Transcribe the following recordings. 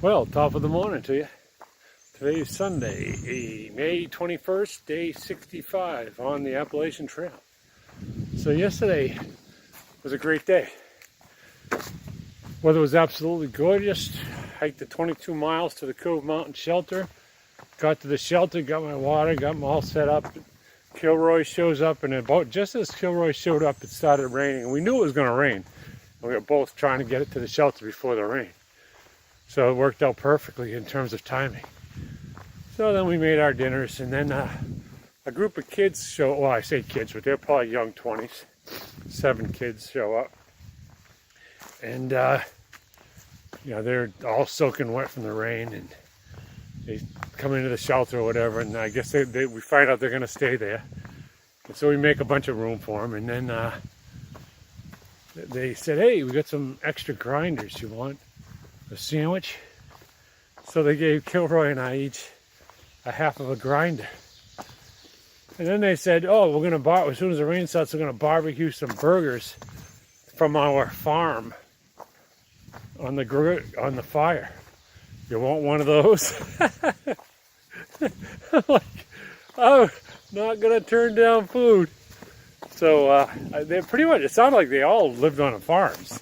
Well, top of the morning to you. Today's Sunday, May 21st, day 65 on the Appalachian Trail. So yesterday was a great day. Weather was absolutely gorgeous. Hiked the 22 miles to the Cove Mountain Shelter. Got to the shelter, got my water, got them all set up. Kilroy shows up, and about just as Kilroy showed up, it started raining. And we knew it was going to rain. We were both trying to get it to the shelter before the rain. So it worked out perfectly in terms of timing. So then we made our dinners, and then a group of kids well, I say kids, but they're probably young 20s. 7 kids show up. And, they're all soaking wet from the rain, and they come into the shelter or whatever, and I guess we find out they're going to stay there. And so we make a bunch of room for them, and then they said, hey, we got some extra grinders. You want a sandwich? So they gave Kilroy and I each a half of a grinder. And then they said, oh, we're going to as soon as the rain starts, we're going to barbecue some burgers from our farm on the fire. You want one of those? I'm like, oh, not going to turn down food. So they pretty much, it sounded like they all lived on farms.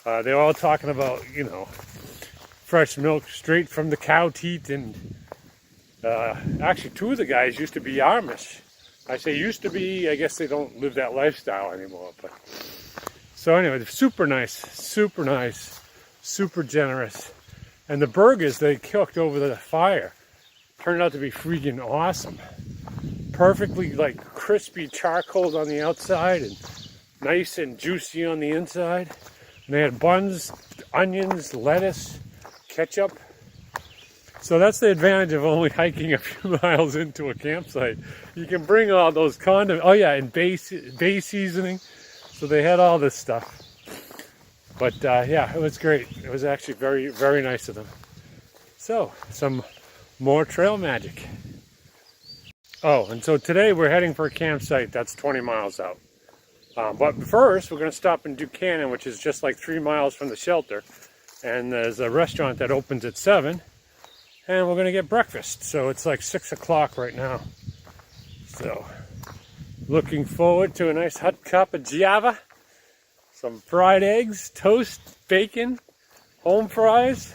They were all talking about, fresh milk straight from the cow teat, and actually 2 of the guys used to be Amish. I say used to be, I guess they don't live that lifestyle anymore. But so anyway, super nice, super generous. And the burgers they cooked over the fire turned out to be freaking awesome. Perfectly like crispy charcoal on the outside and nice and juicy on the inside. And they had buns, onions, lettuce, ketchup. So that's the advantage of only hiking a few miles into a campsite. You can bring all those condiments. Oh yeah, and bay seasoning. So they had all this stuff. But yeah, it was great. It was actually very, very nice of them. So, some more trail magic. Oh, and so today we're heading for a campsite that's 20 miles out. But first, we're going to stop in Duquesne, which is just like 3 miles from the shelter. And there's a restaurant that opens at 7. And we're going to get breakfast. So it's like 6 o'clock right now. So, looking forward to a nice hot cup of Java. Some fried eggs, toast, bacon, home fries.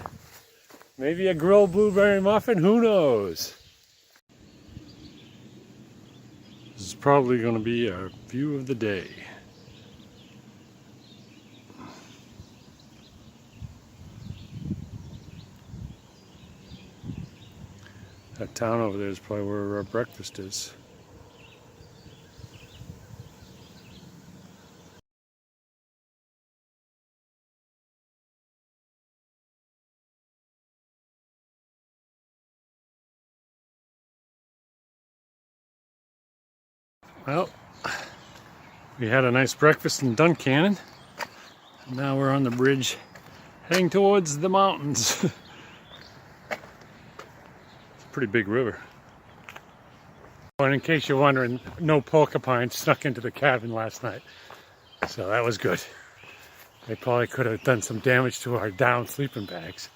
Maybe a grilled blueberry muffin. Who knows? This is probably going to be our view of the day. That town over there is probably where our breakfast is. Well, we had a nice breakfast in Duncannon. Now we're on the bridge heading towards the mountains. It's a pretty big river. And in case you're wondering, no porcupines snuck into the cabin last night. So that was good. They probably could have done some damage to our down sleeping bags.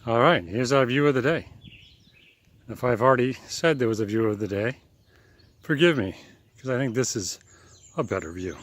All right, here's our view of the day. If I've already said there was a view of the day, forgive me, because I think this is a better view.